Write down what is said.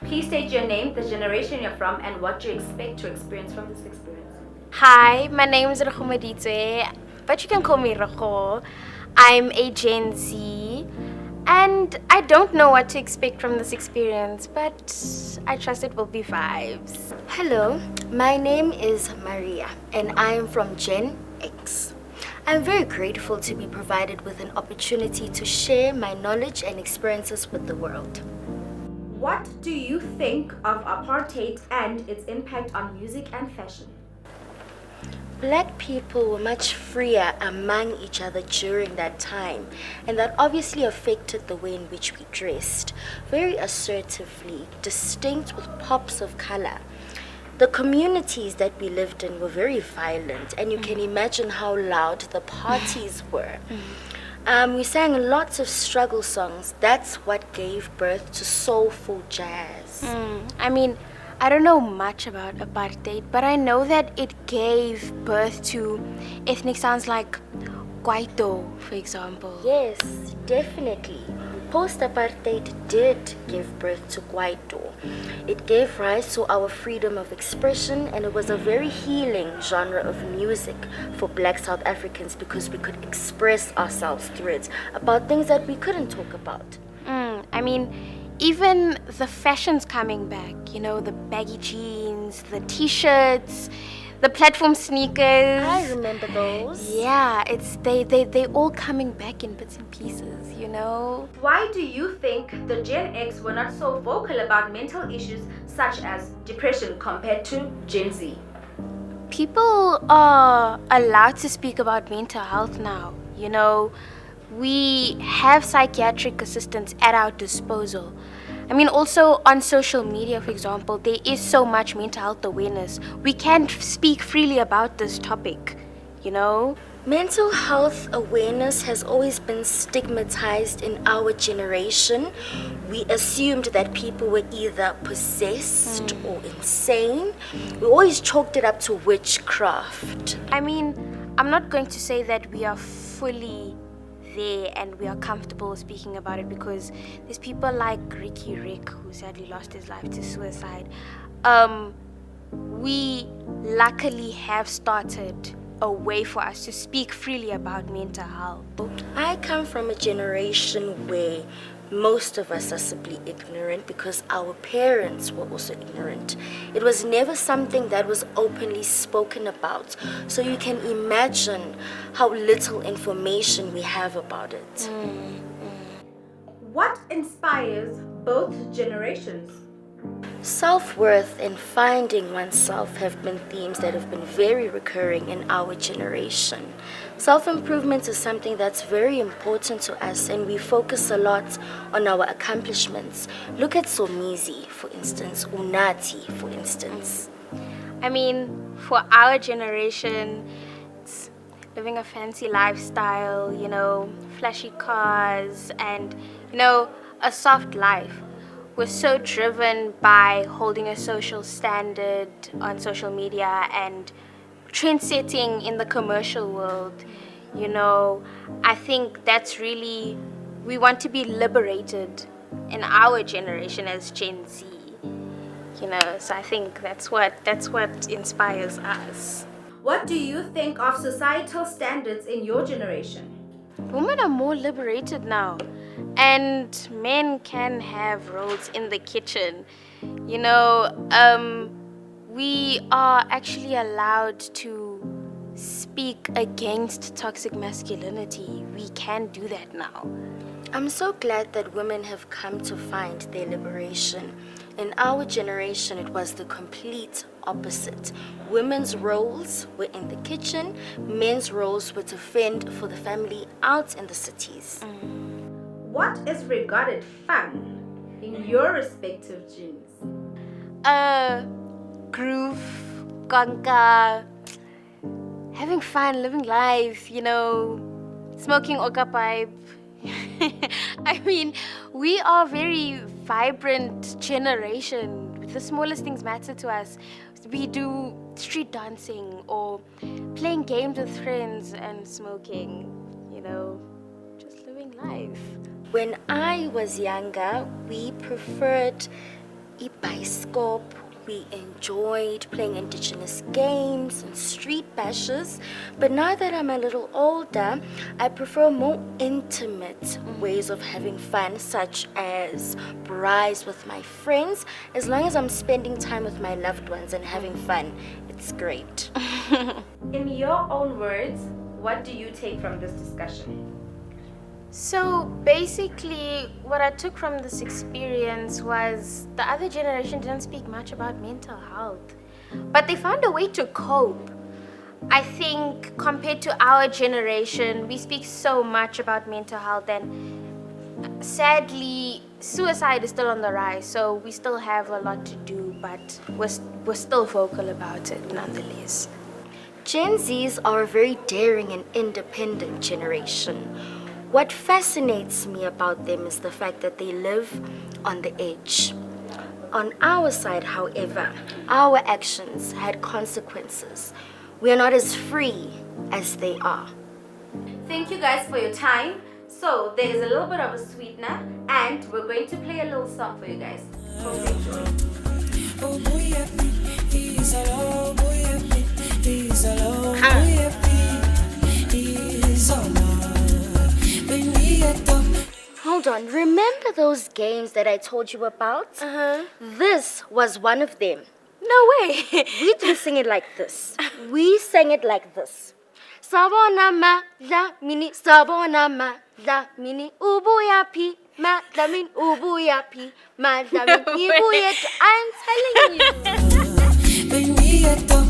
Please state your name, the generation you're from, and what you expect to experience from this experience. Hi, my name is Rachumeditwe, but you can call me Racho. I'm a Gen Z, and I don't know what to expect from this experience, but I trust it will be vibes. Hello, my name is Maria, and I am from Gen X. I'm very grateful to be provided with an opportunity to share my knowledge and experiences with the world. What do you think of apartheid and its impact on music and fashion? Black people were much freer among each other during that time, and that obviously affected the way in which we dressed, very assertively, distinct with pops of color. The communities that we lived in were very violent, and you can imagine how loud the parties were. We sang lots of struggle songs. That's what gave birth to soulful jazz. I don't know much about apartheid, but I know that it gave birth to ethnic sounds like Kwaito, for example. Yes, definitely. Post-apartheid did give birth to Kwaito. It gave rise to our freedom of expression, and it was a very healing genre of music for Black South Africans because we could express ourselves through it about things that we couldn't talk about. Even the fashion's coming back, the baggy jeans, the t-shirts, the platform sneakers. I remember those. Yeah, they all coming back in bits and pieces, Why do you think the Gen X were not so vocal about mental issues such as depression compared to Gen Z? People are allowed to speak about mental health now, We have psychiatric assistance at our disposal. Also on social media, for example, there is so much mental health awareness. We can speak freely about this topic, Mental health awareness has always been stigmatized in our generation. We assumed that people were either possessed or insane. We always chalked it up to witchcraft. I'm not going to say that we are fully there and we are comfortable speaking about it, because there's people like Ricky Rick, who sadly lost his life to suicide. We luckily have started a way for us to speak freely about mental health. I come from a generation where most of us are simply ignorant because our parents were also ignorant. It was never something that was openly spoken about. So you can imagine how little information we have about it. What inspires both generations? Self-worth and finding oneself have been themes that have been very recurring in our generation. Self-improvement is something that's very important to us, and we focus a lot on our accomplishments. Look at Somizi, for instance, Unati, for instance. For our generation, it's living a fancy lifestyle, flashy cars, and, a soft life. We're so driven by holding a social standard on social media and trend-setting in the commercial world. I think that's really, we want to be liberated in our generation as Gen Z. So I think that's what inspires us. What do you think of societal standards in your generation? Women are more liberated now, and men can have roles in the kitchen. We are actually allowed to speak against toxic masculinity. We can do that now. I'm so glad that women have come to find their liberation. In our generation, it was the complete opposite. Women's roles were in the kitchen, men's roles were to fend for the family out in the cities. What is regarded fun in your respective genes? Groove, conquer, having fun, living life, smoking oka pipe. We are a very vibrant generation. The smallest things matter to us. We do street dancing or playing games with friends and smoking, living life. When I was younger, we preferred ibiscope. We enjoyed playing indigenous games and street bashes. But now that I'm a little older, I prefer more intimate ways of having fun, such as braais with my friends. As long as I'm spending time with my loved ones and having fun, it's great. In your own words, what do you take from this discussion? So basically, what I took from this experience was the other generation didn't speak much about mental health, but they found a way to cope. I think compared to our generation, we speak so much about mental health, and sadly, suicide is still on the rise, so we still have a lot to do, but we're still vocal about it nonetheless. Gen Zs are a very daring and independent generation. What fascinates me about them is the fact that they live on the edge. On our side, however, our actions had consequences. We are not as free as they are. Thank you guys for your time. So there is a little bit of a sweetener, and we're going to play a little song for you guys. Hope you enjoy. Hold on, remember those games that I told you about? This was one of them. No way! We didn't sing it like this. We sang it like this. Sabona ma la mini, sabona ma la mini, ubuyapi, ma la min ubuyapi, ma la min ibuyet. I'm telling you.